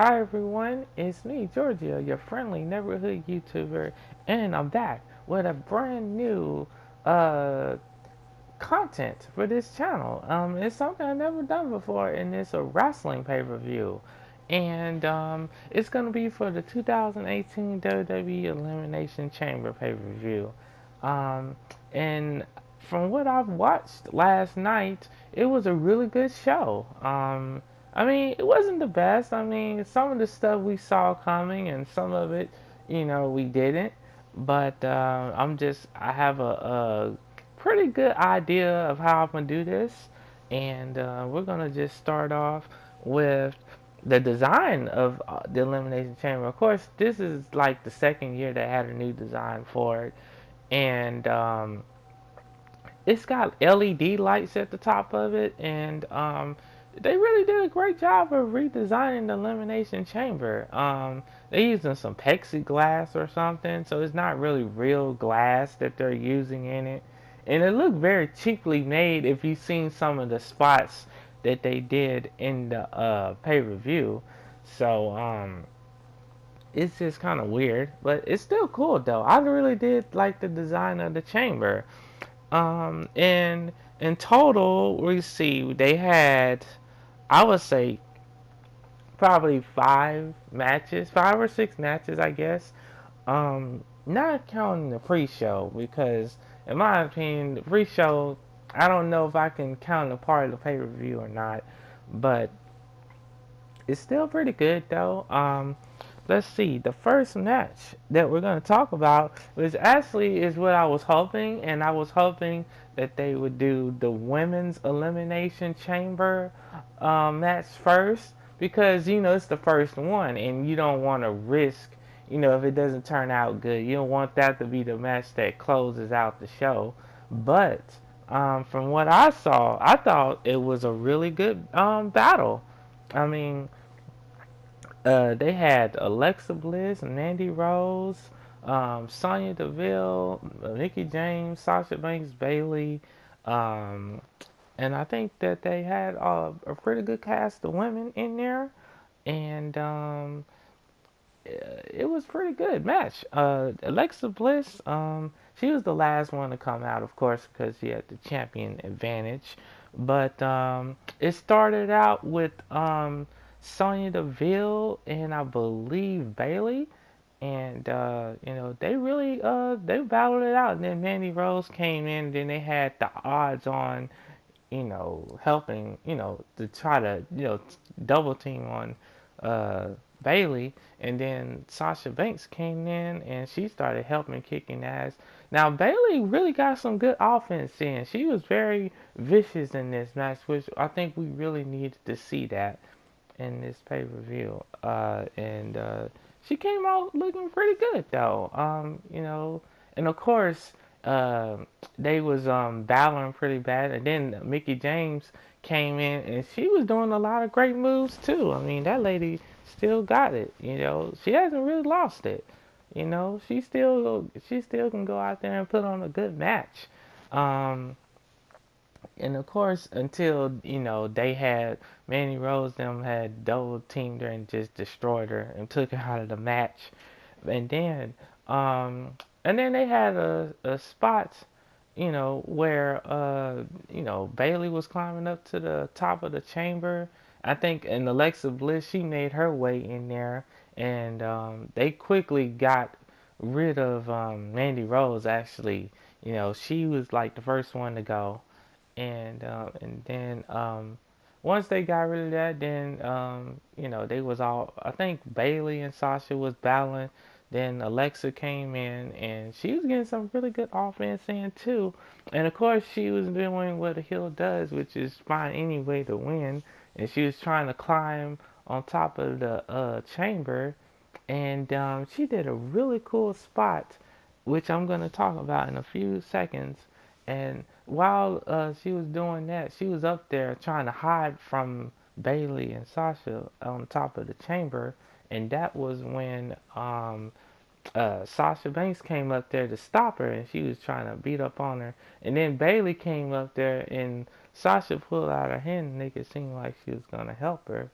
Hi everyone, it's me, Georgia, your friendly neighborhood YouTuber, and I'm back with a brand new uh, content for this channel. It's something I've never done before, and it's a wrestling pay-per-view. And it's going to be for the 2018 WWE Elimination Chamber pay-per-view. Um, and from what I've watched last night, it was a really good show. I mean, it wasn't the best. I mean, some of the stuff we saw coming, and some of it, we didn't. But I have a pretty good idea of how I'm gonna do this, and we're gonna just start off with the design of the Elimination Chamber. Of course, this is like the second year they had a new design for it, and it's got LED lights at the top of it, and they really did a great job of redesigning the Elimination Chamber. They're using some plexiglass or something, so it's not really real glass that they're using in it. And it looked very cheaply made if you've seen some of the spots that they did in the pay-per-view. So, it's just kind of weird, but it's still cool though. I really did like the design of the chamber. And in total, we see they had, I would say, probably 5 matches, 5 or 6 matches, I guess. Not counting the pre-show because, in my opinion, the pre-show, I don't know if I can count it a part of the pay-per-view or not, but it's still pretty good though. Let's see. The first match that we're going to talk about was actually is what I was hoping, and I was hoping that they would do the women's elimination chamber match first because it's the first one, and you don't want to risk. If it doesn't turn out good, you don't want that to be the match that closes out the show. But from what I saw, I thought it was a really good battle. I mean, they had Alexa Bliss, Mandy Rose, Sonya Deville, Mickey James, Sasha Banks, Bailey, um, and I think that they had a pretty good cast of women in there, and it was a pretty good match. Alexa Bliss, she was the last one to come out, of course, because she had the champion advantage. But it started out with Sonya Deville and I believe Bailey, and they really they battled it out. And then Mandy Rose came in, and then they had the odds on helping, to try to, double team on uh, Bailey. And then Sasha Banks came in and she started helping kicking ass. Now, Bailey really got some good offense in. She was very vicious in this match, which I think we really needed to see that in this pay per view. And she came out looking pretty good, though. And of course, uh, they was battling pretty bad, and then Mickey James came in, and she was doing a lot of great moves too. I mean, that lady still got it. She hasn't really lost it. She still can go out there and put on a good match. Um, and of course, until they had Mandy Rose, them had double teamed her and just destroyed her and took her out of the match. And then, um, and then they had a spot, where Bailey was climbing up to the top of the chamber. I think, and Alexa Bliss, she made her way in there, and they quickly got rid of Mandy Rose. Actually, she was like the first one to go, and then once they got rid of that, then they was all. I think Bailey and Sasha was battling. Then Alexa came in and she was getting some really good offense in too. And of course she was doing what a heel does, which is find any way to win. And she was trying to climb on top of the chamber, and she did a really cool spot, which I'm going to talk about in a few seconds. And while she was doing that, she was up there trying to hide from Bailey and Sasha on top of the chamber, and that was when Sasha Banks came up there to stop her, and she was trying to beat up on her. And then Bailey came up there, and Sasha pulled out her hand, and make it seem like she was gonna help her,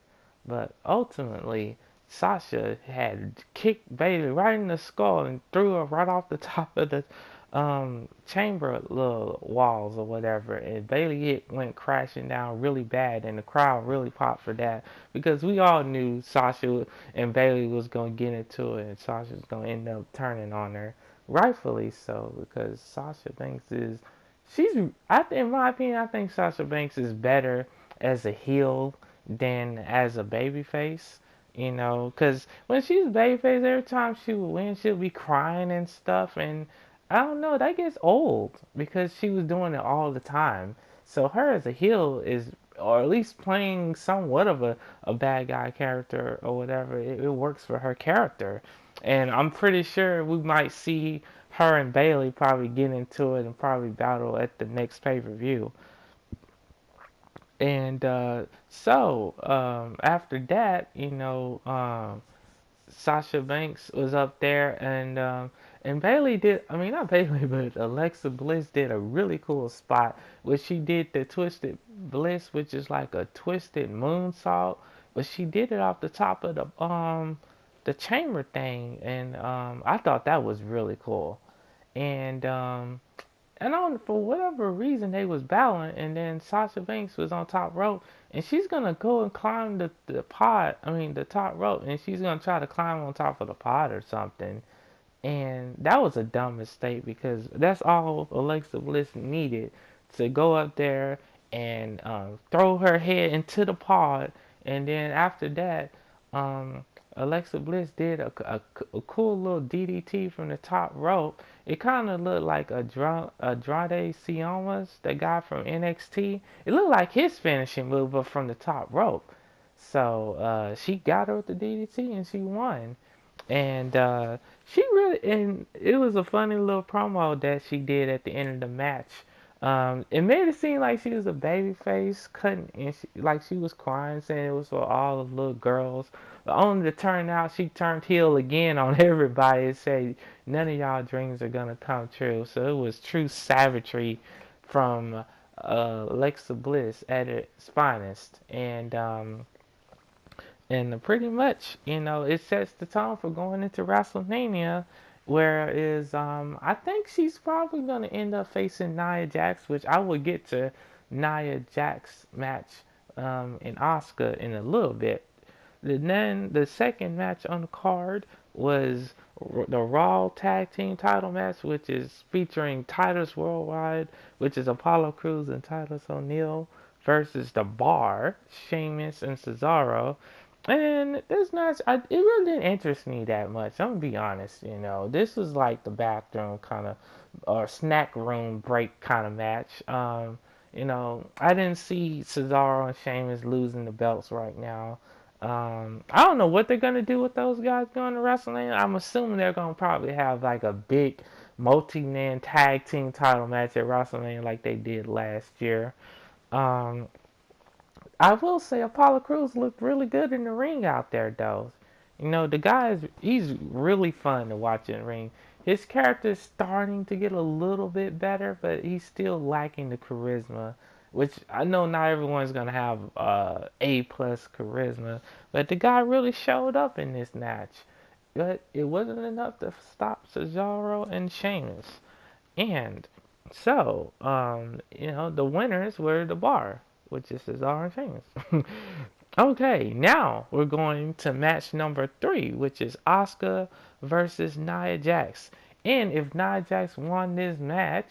but ultimately Sasha had kicked Bailey right in the skull and threw her right off the top of the chamber little walls or whatever, and Bailey went crashing down really bad, and the crowd really popped for that because we all knew Sasha and Bailey was gonna get into it, and Sasha was gonna end up turning on her, rightfully so, because Sasha Banks is she's in my opinion, I think Sasha Banks is better as a heel than as a babyface. You know, because when she's babyface, every time she would win, she'll be crying and stuff, and I don't know, that gets old because she was doing it all the time. So her as a heel is, or at least playing somewhat of a bad guy character or whatever, it works for her character. And I'm pretty sure we might see her and Bailey probably get into it and probably battle at the next pay-per-view. And after that, Sasha Banks was up there, and Bailey did. I mean, not Bailey, but Alexa Bliss did a really cool spot where she did the twisted bliss, which is like a twisted moonsault, but she did it off the top of the chamber thing, and I thought that was really cool. And for whatever reason they was battling, and then Sasha Banks was on top rope, and she's gonna go and climb the pod. I mean the top rope, and she's gonna try to climb on top of the pod or something. And that was a dumb mistake because that's all Alexa Bliss needed to go up there and throw her head into the pod. And then after that, um, Alexa Bliss did a cool little DDT from the top rope. It kind of looked like Andrade Cien, the guy from NXT. It looked like his finishing move, but from the top rope. So she got her with the DDT and she won. And and it was a funny little promo that she did at the end of the match. It made it seem like she was a baby face, cutting, and like she was crying, saying it was for all the little girls. But only to turn out she turned heel again on everybody and said, none of y'all dreams are gonna come true. So it was true savagery from Alexa Bliss at its finest. And pretty much, it sets the tone for going into WrestleMania, where is I think she's probably gonna end up facing Nia Jax, which I will get to Nia Jax match in Asuka in a little bit. And then the second match on the card was the Raw Tag Team Title match, which is featuring Titus Worldwide, which is Apollo Crews and Titus O'Neil versus The Bar, Sheamus and Cesaro. And this match, it really didn't interest me that much. I'm gonna be honest. This was like the bathroom kind of or snack room break kind of match. I didn't see Cesaro and Sheamus losing the belts right now. I don't know what they're gonna do with those guys going to WrestleMania. I'm assuming they're gonna probably have like a big multi-man tag team title match at WrestleMania like they did last year. Um, I will say Apollo Crews looked really good in the ring out there, though. The guy he's really fun to watch in the ring. His character's starting to get a little bit better, but he's still lacking the charisma, which I know not everyone's gonna have A plus charisma, but the guy really showed up in this match. But it wasn't enough to stop Cesaro and Sheamus. And so, the winners were The Bar, which is Cesaro and Sheamus. Okay, now we're going to match number 3, which is Asuka versus Nia Jax. And if Nia Jax won this match,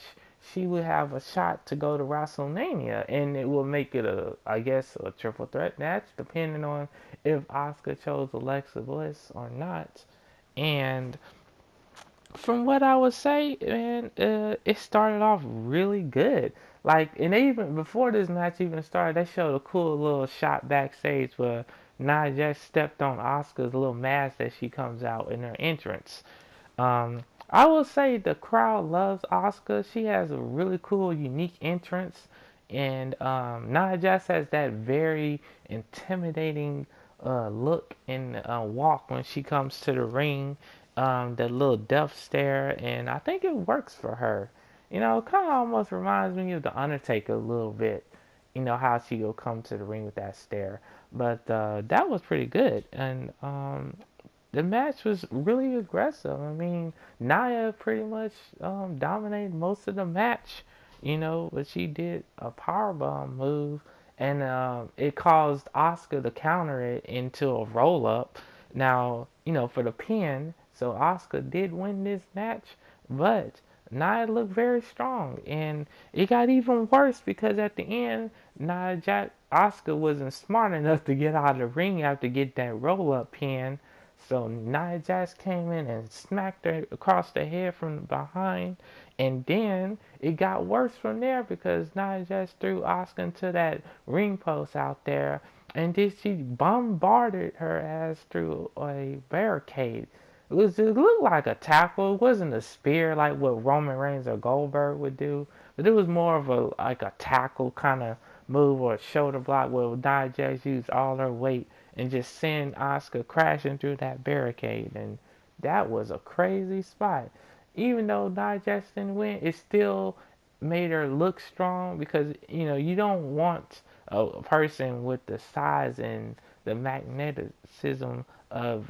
she would have a shot to go to WrestleMania, and it will make it I guess, a triple threat match, depending on if Asuka chose Alexa Bliss or not. And from what I would say, man, it started off really good. Like, and they even before this match even started, they showed a cool little shot backstage where Nia Jax stepped on Asuka's little mask that she comes out in her entrance. I will say the crowd loves Asuka. She has a really cool, unique entrance, and Nia Jax has that very intimidating look and walk when she comes to the ring. That little death stare, and I think it works for her. It kind of almost reminds me of the Undertaker a little bit. you know how she will come to the ring with that stare. But that was pretty good, and the match was really aggressive. I mean, Nia pretty much dominated most of the match, you know, but she did a powerbomb move, and it caused Asuka to counter it into a roll up. Now, you know, for the pin, so Asuka did win this match, but Nia looked very strong, and it got even worse because at the end, Asuka wasn't smart enough to get out of the ring after get that roll up pin. So Nia Jax came in and smacked her across the head from behind, and then it got worse from there because Nia Jax threw Asuka into that ring post out there, and then she bombarded her ass through a barricade. It looked like a tackle. It wasn't a spear like what Roman Reigns or Goldberg would do, but it was more of a like a tackle kind of move or a shoulder block where Nia Jax used all her weight and just send Asuka crashing through that barricade. And that was a crazy spot. Even though Nia Jax didn't win, it still made her look strong because, you know, you don't want a person with the size and the magneticism of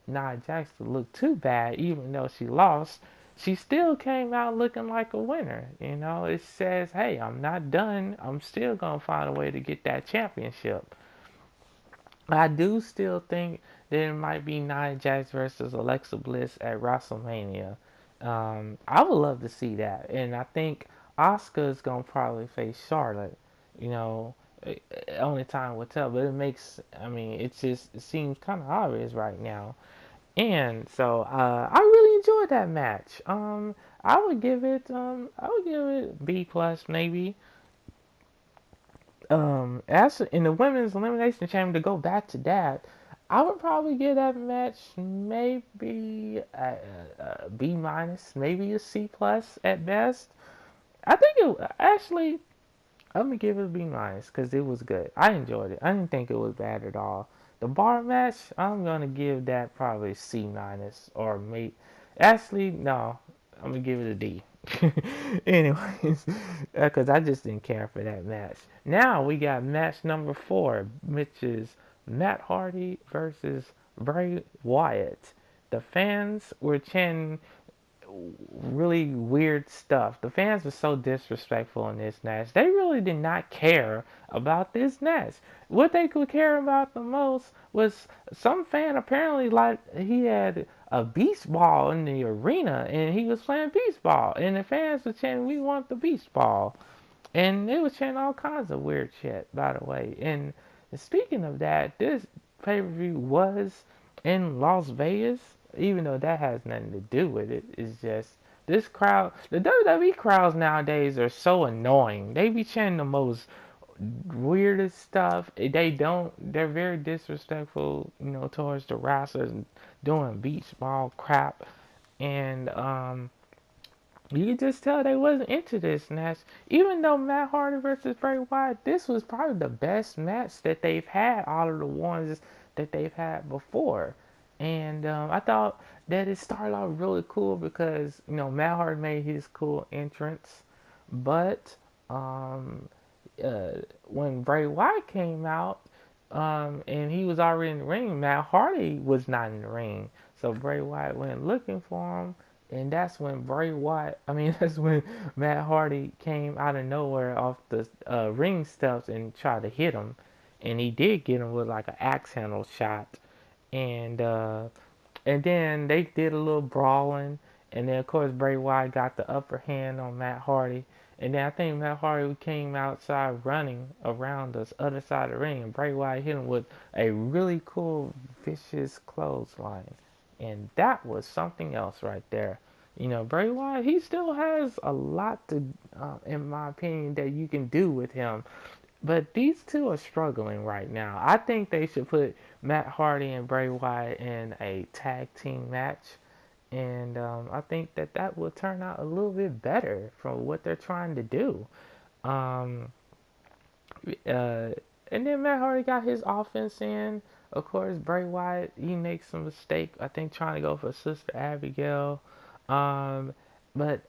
Nia Jax to look too bad. Even though she lost, she still came out looking like a winner. You know, it says, hey, I'm not done. I'm still going to find a way to get that championship. I do still think that it might be Nia Jax versus Alexa Bliss at WrestleMania. I would love to see that, and I think Asuka is gonna probably face Charlotte. You know, only time will tell. But it makes, I mean, it seems kind of obvious right now. And so I really enjoyed that match. I would give it B plus maybe. As in the women's elimination chamber, to go back to that, I would probably give that match maybe a B minus, maybe a C plus at best. I think it actually. I'm gonna give it a B minus because it was good. I enjoyed it. I didn't think it was bad at all. The bar match, I'm gonna give that probably C minus or maybe. Actually, no, I'm gonna give it a D. Anyways, because I just didn't care for that match. Now we got match number 4, which is Matt Hardy versus Bray Wyatt. The fans were chanting really weird stuff. The fans were so disrespectful in this match. They really did not care about this match. What they could care about the most was some fan apparently like he had a beach ball in the arena and he was playing beach ball and the fans were chanting, "We want the beach ball." And it was chanting all kinds of weird shit, by the way. And speaking of that, this pay-per-view was in Las Vegas, even though that has nothing to do with it. It's just this crowd, the WWE crowds nowadays are so annoying. They be chanting the most weirdest stuff. They're very disrespectful, you know, towards the wrestlers and doing beach ball crap. And you could just tell they wasn't into this match. Even though Matt Hardy versus Bray Wyatt, this was probably the best match that they've had out of the ones that they've had before. And I thought that it started out really cool because, you know, Matt Hardy made his cool entrance. But um, when Bray Wyatt came out, and he was already in the ring, Matt Hardy was not in the ring. So Bray Wyatt went looking for him, and that's when that's when Matt Hardy came out of nowhere off the ring steps and tried to hit him, and he did get him with like an axe handle shot, and then they did a little brawling, and then of course Bray Wyatt got the upper hand on Matt Hardy, and then I think Matt Hardy came outside running around the other side of the ring, and Bray Wyatt hit him with a really cool vicious clothesline, and that was something else right there. You know, Bray Wyatt, he still has a lot to, in my opinion, that you can do with him. But these two are struggling right now. I think they should put Matt Hardy and Bray Wyatt in a tag team match. And I think that that will turn out a little bit better from what they're trying to do. Um, uh, and then Matt Hardy got his offense in. Of course, Bray Wyatt, he makes some mistake. I think trying to go for Sister Abigail. Um, but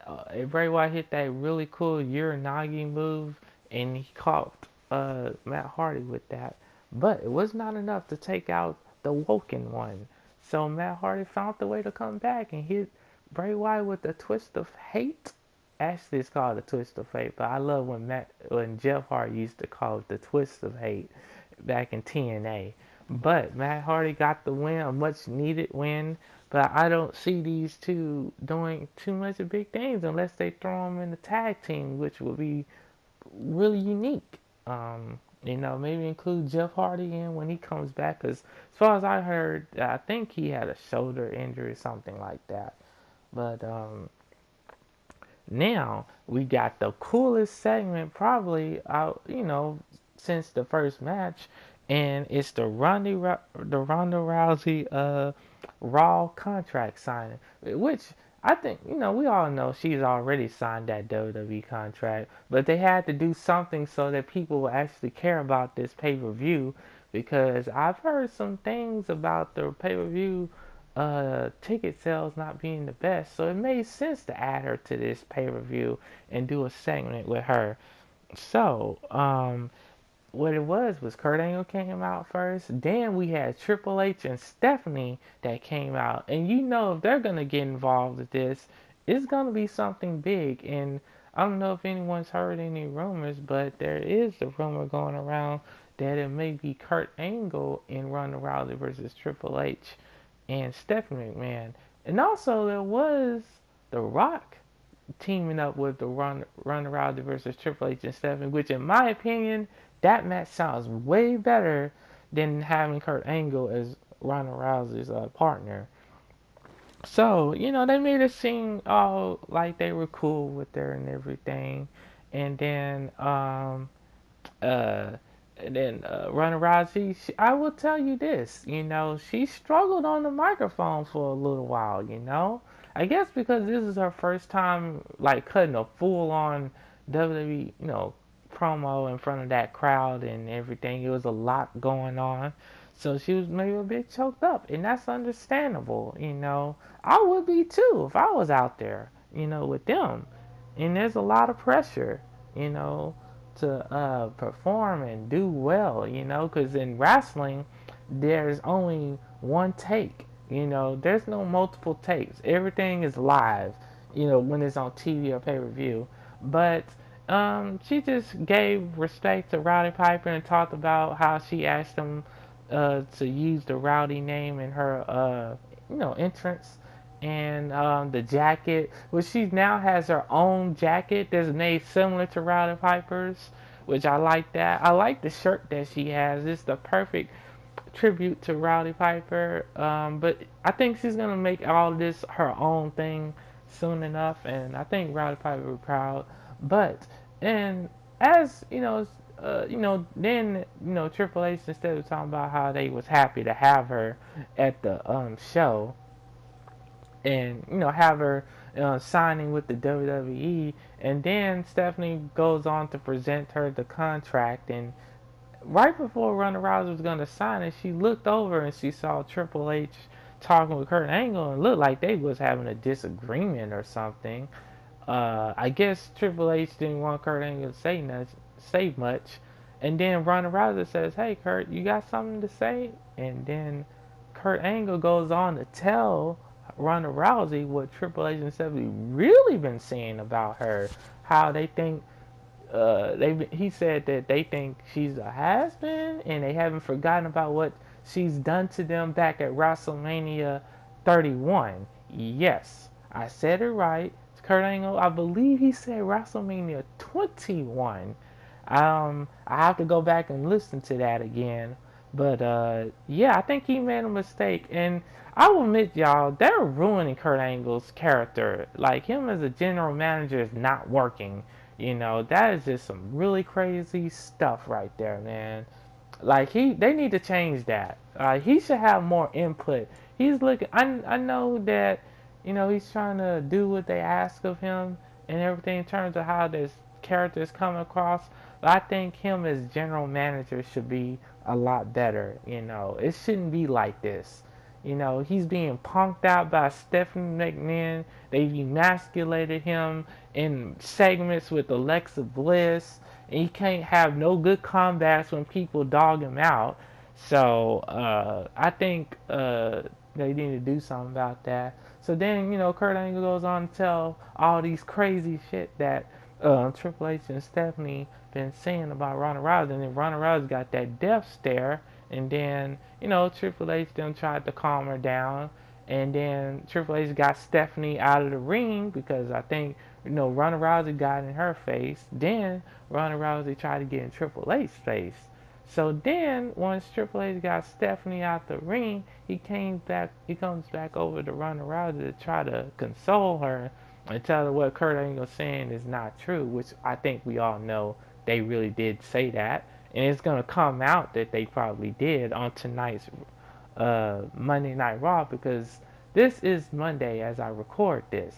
Bray Wyatt hit that really cool Uranagi move, and he caught Matt Hardy with that. But it was not enough to take out the Woken One. So Matt Hardy found the way to come back and hit Bray Wyatt with the twist of hate. Actually, it's called the twist of fate, but I love when Jeff Hardy used to call it the twist of hate back in TNA. But Matt Hardy got the win, a much needed win. But I don't see these two doing too much of big things unless they throw them in the tag team, which would be really unique. Maybe include Jeff Hardy in when he comes back. Because as far as I heard, I think he had a shoulder injury or something like that. But now we got the coolest segment probably out, since the first match, and it's the Ronda Rousey Raw contract signing, which I think, we all know she's already signed that WWE contract, but they had to do something so that people will actually care about this pay-per-view, because I've heard some things about the pay-per-view ticket sales not being the best, so it made sense to add her to this pay-per-view and do a segment with her. So, what it was Kurt Angle came out first. Then we had Triple H and Stephanie that came out. And if they're going to get involved with this, it's going to be something big. And I don't know if anyone's heard any rumors, but there is a rumor going around that it may be Kurt Angle in Ronda Rousey versus Triple H and Stephanie McMahon. And also there was The Rock teaming up with the Ronda Rousey versus Triple H and Stephanie, which in my opinion, that match sounds way better than having Kurt Angle as Ronda Rousey's partner. So, they made it seem all like they were cool with her and everything. And then, uh, Ronda Rousey, I will tell you this, she struggled on the microphone for a little while. I guess because this is her first time, like, cutting a full-on WWE, promo in front of that crowd and everything. It was a lot going on. So she was maybe a bit choked up, and that's understandable. I would be too if I was out there, with them. And there's a lot of pressure, to perform and do well, because in wrestling, there's only one take. There's no multiple takes. Everything is live, when it's on TV or pay-per-view. But she just gave respect to Rowdy Piper and talked about how she asked him to use the Rowdy name in her, entrance. And the jacket, which she now has her own jacket that's made similar to Rowdy Piper's, which I like that. I like the shirt that she has. It's the perfect tribute to Rowdy Piper. But I think she's going to make all this her own thing soon enough. And I think Rowdy Piper will be proud. But, and as, then, Triple H, instead of talking about how they was happy to have her at the show, and have her signing with the WWE, and then Stephanie goes on to present her the contract, and right before Ronda Rousey was going to sign it, she looked over and she saw Triple H talking with Kurt Angle, and looked like they was having a disagreement or something. I guess Triple H didn't want Kurt Angle to say much, and then Ronda Rousey says, "Hey Kurt, you got something to say?" And then Kurt Angle goes on to tell Ronda Rousey what Triple H and Stephanie really been saying about her, how they think he said that they think she's a has-been, and they haven't forgotten about what she's done to them back at WrestleMania 31. Yes, I said it right. Kurt Angle, I believe he said WrestleMania 21. I have to go back and listen to that again. But yeah, I think he made a mistake, and I will admit, y'all, they're ruining Kurt Angle's character. Like, him as a general manager is not working. That is just some really crazy stuff right there, man. Like, they need to change that. He should have more input. He's looking. I know that, he's trying to do what they ask of him and everything in terms of how this character is coming across. But I think him as general manager should be a lot better. It shouldn't be like this. He's being punked out by Stephanie McMahon. They've emasculated him in segments with Alexa Bliss. and he can't have no good comebacks when people dog him out. So I think they need to do something about that. So then, Kurt Angle goes on to tell all these crazy shit that Triple H and Stephanie been saying about Ronda Rousey, and then Ronda Rousey got that death stare, and then Triple H then tried to calm her down, and then Triple H got Stephanie out of the ring because I think Ronda Rousey got in her face. Then Ronda Rousey tried to get in Triple H's face. So then, once Triple H got Stephanie out the ring, he comes back over to Ronda Rousey to try to console her and tell her what Kurt Angle's saying is not true, which I think we all know they really did say that. And it's going to come out that they probably did on tonight's Monday Night Raw, because this is Monday as I record this.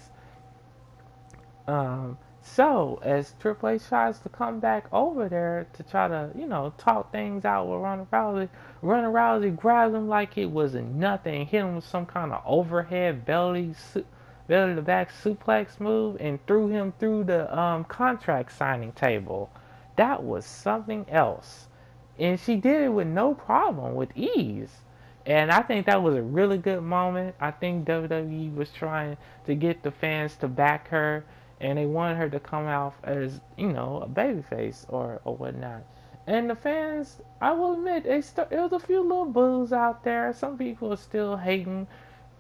So as Triple H tries to come back over there to try to, talk things out with Ronda Rousey grabbed him like it was nothing, hit him with some kind of overhead belly to back suplex move, and threw him through the contract signing table. That was something else. And she did it with no problem, with ease. And I think that was a really good moment. I think WWE was trying to get the fans to back her, and they wanted her to come out as, a babyface or whatnot. And the fans, I will admit, it was a few little boos out there. Some people are still hating,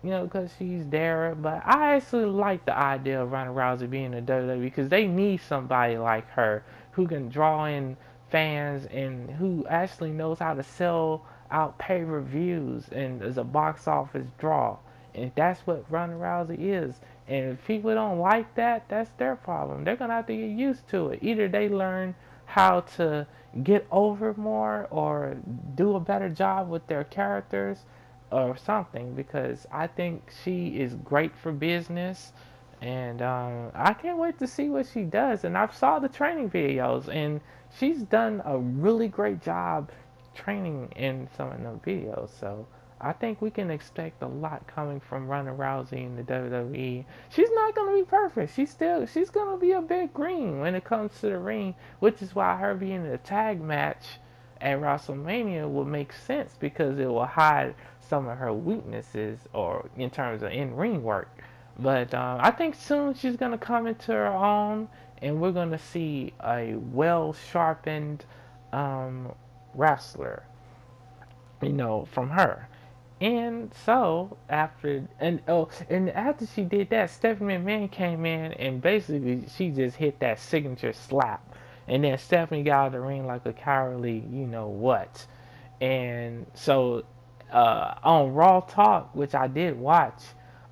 because she's there. But I actually like the idea of Ronda Rousey being a WWE, because they need somebody like her who can draw in fans and who actually knows how to sell out pay-per-views and is a box office draw. And that's what Ronda Rousey is. And if people don't like that, that's their problem. They're going to have to get used to it. Either they learn how to get over more or do a better job with their characters or something, because I think she is great for business. And I can't wait to see what she does. And I've saw the training videos, and she's done a really great job training in some of the videos. So I think we can expect a lot coming from Ronda Rousey in the WWE. She's not going to be perfect. She's going to be a bit green when it comes to the ring, which is why her being in a tag match at WrestleMania will make sense, because it will hide some of her weaknesses or in terms of in-ring work. But I think soon she's going to come into her own, and we're going to see a well-sharpened wrestler, from her. And so after she did that, Stephanie McMahon came in and basically she just hit that signature slap. And then Stephanie got out of the ring like a cowardly, what. And so on Raw Talk, which I did watch,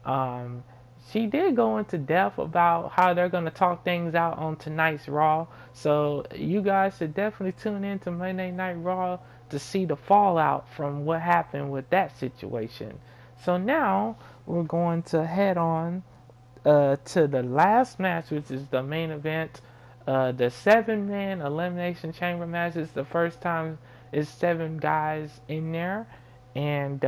um, she did go into depth about how they're going to talk things out on tonight's Raw. So you guys should definitely tune in to Monday Night Raw to see the fallout from what happened with that situation. So now we're going to head on to the last match, which is the main event. The 7-man Elimination Chamber match is the first time it's 7 guys in there. And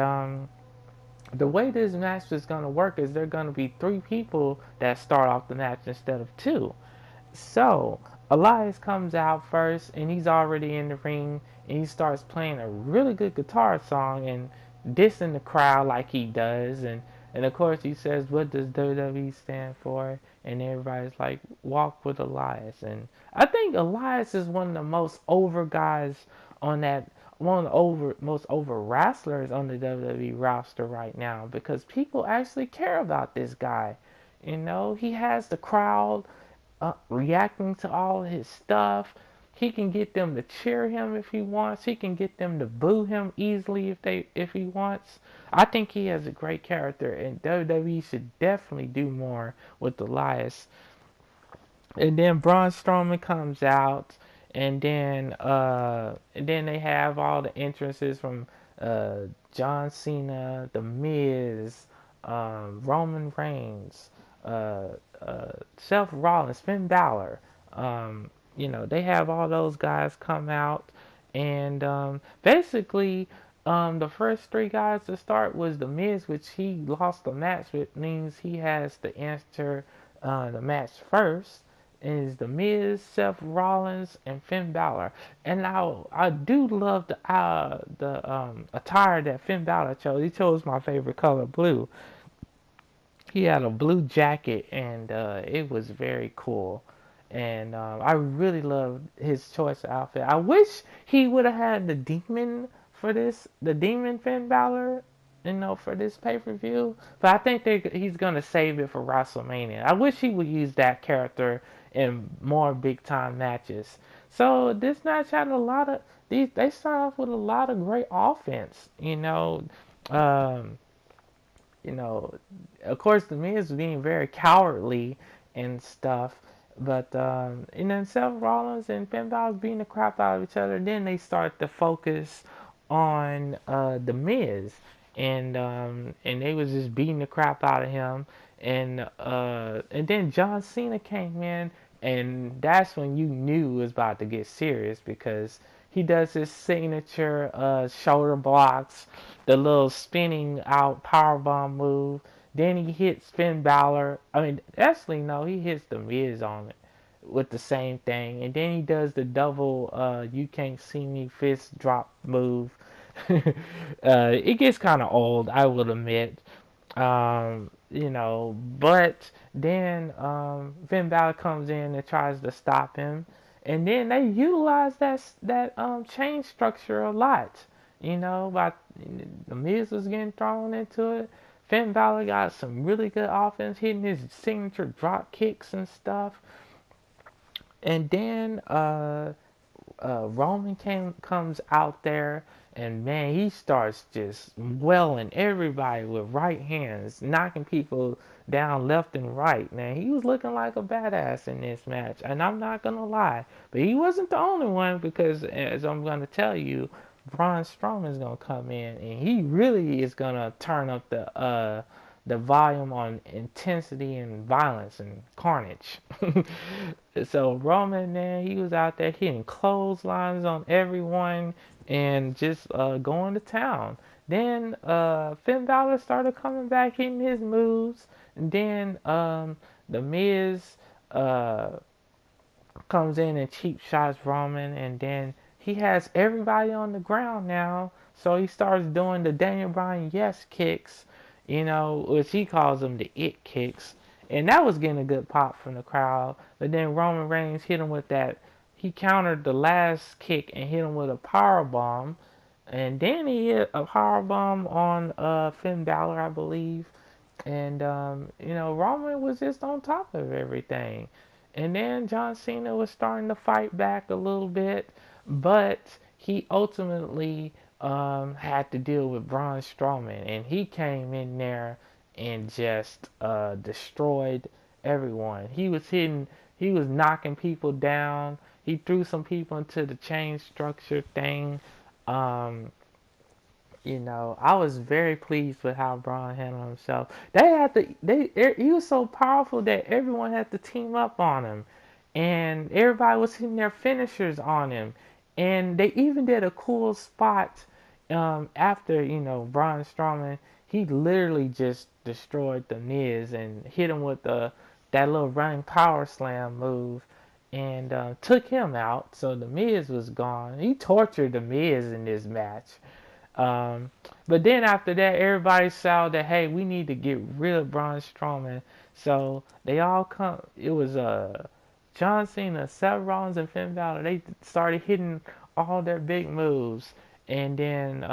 the way this match is going to work is there are going to be 3 people that start off the match instead of 2. So Elias comes out first, and he's already in the ring, and he starts playing a really good guitar song and dissing the crowd like he does, and of course he says, "What does WWE stand for?" And everybody's like, "Walk with Elias." And I think Elias is one of the most over guys on that, one of the most over wrestlers on the WWE roster right now, because people actually care about this guy. He has the crowd reacting to all of his stuff. He can get them to cheer him if he wants. He can get them to boo him easily if he wants. I think he has a great character, and WWE should definitely do more with Elias. And then Braun Strowman comes out, and then they have all the entrances from John Cena, The Miz, Roman Reigns, uh, Seth Rollins, Finn Balor. They have all those guys come out, and basically, the first 3 guys to start was The Miz, which he lost the match, which means he has to enter the match first. is The Miz, Seth Rollins, and Finn Balor. And now I do love the attire that Finn Balor chose. He chose my favorite color, blue. He had a blue jacket, and it was very cool. And I really loved his choice of outfit. I wish he would have had the demon for this, the demon Finn Balor, for this pay per view. But I think he's gonna save it for WrestleMania. I wish he would use that character in more big time matches. So this match had a lot of these. They start off with a lot of great offense. Um, you know, of course, the Miz being very cowardly and stuff. But and then Seth Rollins and Finn Balor beating the crap out of each other. Then they start to focus on the Miz, and they was just beating the crap out of him. And then John Cena came in, and that's when you knew it was about to get serious because he does his signature shoulder blocks, the little spinning out powerbomb move. Then he hits Finn Balor. I mean, actually, no, he hits the Miz on it with the same thing. And then he does the double you can't see me fist drop move. It gets kind of old, I will admit. But then Finn Balor comes in and tries to stop him, and then they utilize that chain structure a lot. By the Miz was getting thrown into it. Finn Balor got some really good offense, hitting his signature drop kicks and stuff. And then Roman comes out there, and man, he starts just welling everybody with right hands, knocking people down left and right. Man, he was looking like a badass in this match, and I'm not gonna lie, but he wasn't the only one because, as I'm gonna tell you, Braun Strowman is gonna come in, and he really is gonna turn up the volume on intensity and violence and carnage. So Roman, man, he was out there hitting clotheslines on everyone and just going to town. Then Finn Balor started coming back, hitting his moves. And then the Miz uh, comes in and cheap shots Roman, and then he has everybody on the ground now. So he starts doing the Daniel Bryan yes kicks, which he calls them the it kicks. And that was getting a good pop from the crowd. But then Roman Reigns hit him with that. He countered the last kick and hit him with a power bomb. And then he hit a power bomb on Finn Balor, I believe. And Roman was just on top of everything. And then John Cena was starting to fight back a little bit, but he ultimately had to deal with Braun Strowman, and he came in there and just destroyed everyone. He was knocking people down. He threw some people into the chain structure thing. Um, I was very pleased with how Braun handled himself. He was so powerful that everyone had to team up on him, and everybody was hitting their finishers on him, and they even did a cool spot after Braun Strowman. He literally just destroyed the Miz and hit him with that little running power slam move. And took him out, so the Miz was gone. He tortured the Miz in this match. Um, but then after that, everybody saw that hey, we need to get rid of Braun Strowman. So they all come. It was John Cena, Seth Rollins, and Finn Balor. They started hitting all their big moves, and then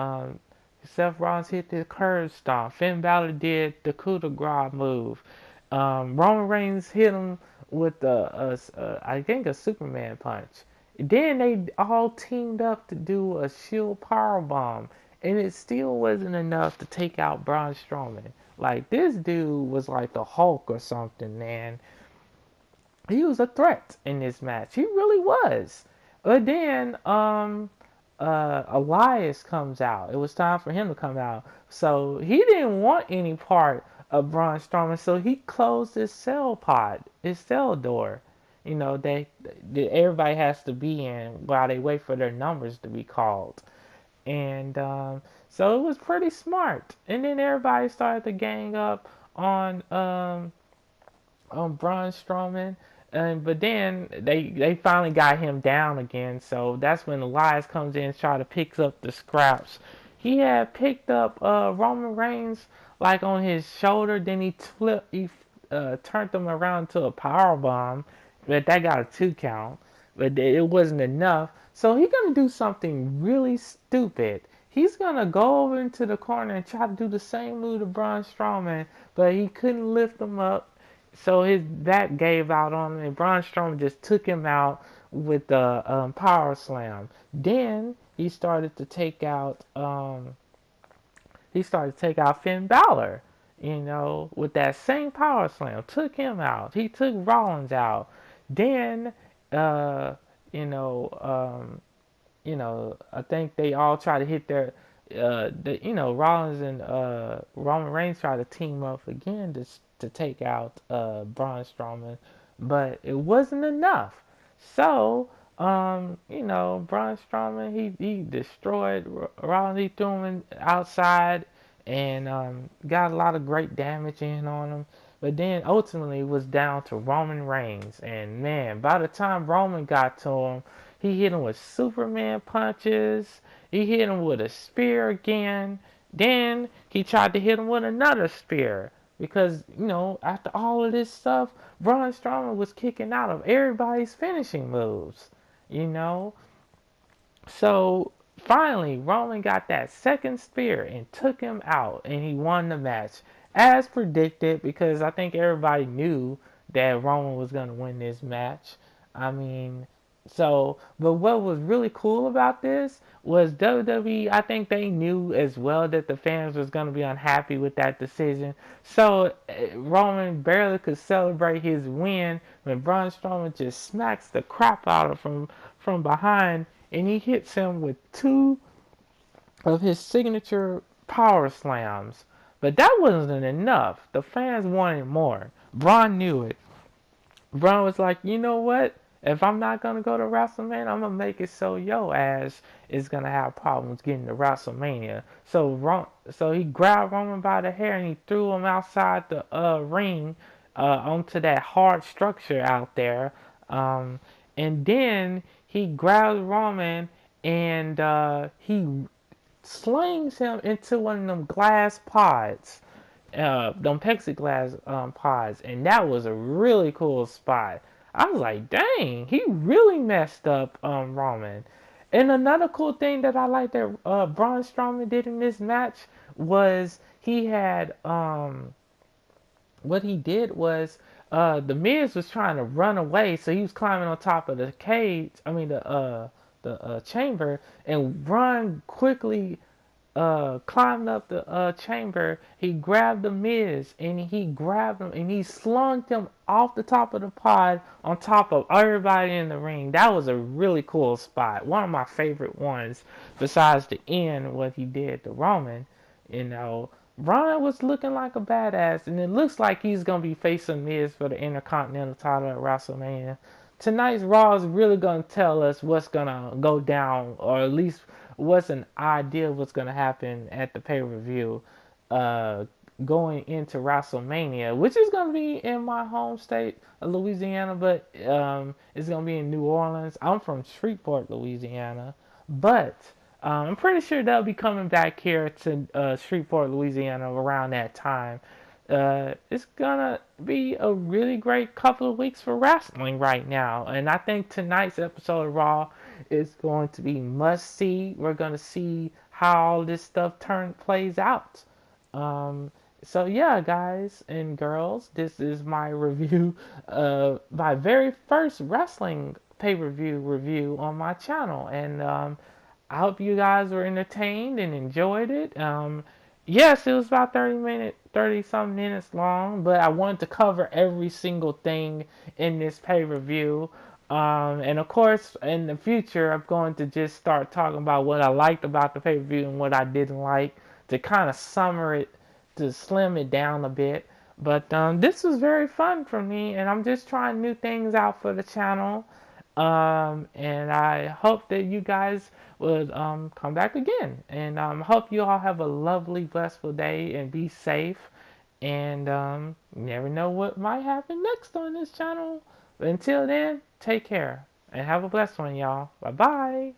Seth Rollins hit the curb stomp. Finn Balor did the coup de grace move. Roman Reigns hit him with I think a Superman punch. Then they all teamed up to do a shield power bomb, and it still wasn't enough to take out Braun Strowman. Like this dude was like the Hulk or something, man. He was a threat in this match. He really was. But then Elias comes out. It was time for him to come out. So he didn't want any part of Braun Strowman, so he closed his his cell door. That everybody has to be in while they wait for their numbers to be called. And so it was pretty smart. And then everybody started to gang up on Braun Strowman. and but then they finally got him down again. So that's when Elias comes in and try to pick up the scraps. He had picked up Roman Reigns like on his shoulder. Then he turned them around to a power bomb, but that got a 2 count. But it wasn't enough. So he's gonna do something really stupid. He's gonna go over into the corner and try to do the same move to Braun Strowman, but he couldn't lift him up, so his back gave out on him, and Braun Strowman just took him out with the power slam. Then he started to take out Finn Balor, with that same power slam. Took him out. He took Rollins out. Then, uh, you know, I think they all try to hit Rollins and Roman Reigns try to team up again to take out Braun Strowman, but it wasn't enough. So, Braun Strowman, he destroyed Rollins. He threw him outside and got a lot of great damage in on him. But then ultimately it was down to Roman Reigns. And man, by the time Roman got to him, he hit him with Superman punches. He hit him with a spear again. Then he tried to hit him with another spear. Because, after all of this stuff, Braun Strowman was kicking out of everybody's finishing moves. You know? So finally, Roman got that second spear and took him out, and he won the match as predicted, because I think everybody knew that Roman was going to win this match. I mean, but what was really cool about this was WWE, I think they knew as well that the fans was going to be unhappy with that decision. So Roman barely could celebrate his win when Braun Strowman just smacks the crap out of him from behind, and he hits him with 2 of his signature power slams. But that wasn't enough. The fans wanted more. Braun knew it. Braun was like, you know what? If I'm not going to go to WrestleMania, I'm going to make it so your ass is going to have problems getting to WrestleMania. So he grabbed Roman by the hair and he threw him outside the ring onto that hard structure out there. And then he grabs Roman and he slings him into one of them glass pods, them plexiglass pods, and that was a really cool spot. I was like, dang, he really messed up Roman. And another cool thing that I like that Braun Strowman did in this match was he had what he did was the Miz was trying to run away, so he was climbing on top of the cage. I mean the chamber, and Braun quickly climbed up the chamber. He grabbed the Miz and he grabbed him and he slung him off the top of the pod on top of everybody in the ring. That was a really cool spot. One of my favorite ones, besides the end, what he did to Roman. Braun was looking like a badass, and it looks like he's going to be facing Miz for the Intercontinental title at WrestleMania. Tonight's Raw is really going to tell us what's going to go down, or at least what's an idea of what's going to happen at the pay-per-view going into WrestleMania, which is going to be in my home state of Louisiana, but it's going to be in New Orleans. I'm from Shreveport, Louisiana, but I'm pretty sure they'll be coming back here to Shreveport, Louisiana around that time. It's gonna be a really great couple of weeks for wrestling right now, and I think tonight's episode of Raw is going to be must see. We're gonna see how all this stuff plays out. So yeah, guys and girls, this is my review, my very first wrestling pay-per-view review on my channel, and I hope you guys were entertained and enjoyed it. Yes, it was about 30 some minutes long, but I wanted to cover every single thing in this pay-per-view. And of course, in the future, I'm going to just start talking about what I liked about the pay-per-view and what I didn't like, to kind of to slim it down a bit. But this was very fun for me, and I'm just trying new things out for the channel. And I hope that you guys would come back again. And hope you all have a lovely, blissful day and be safe. And you never know what might happen next on this channel. But until then, take care and have a blessed one, y'all. Bye bye.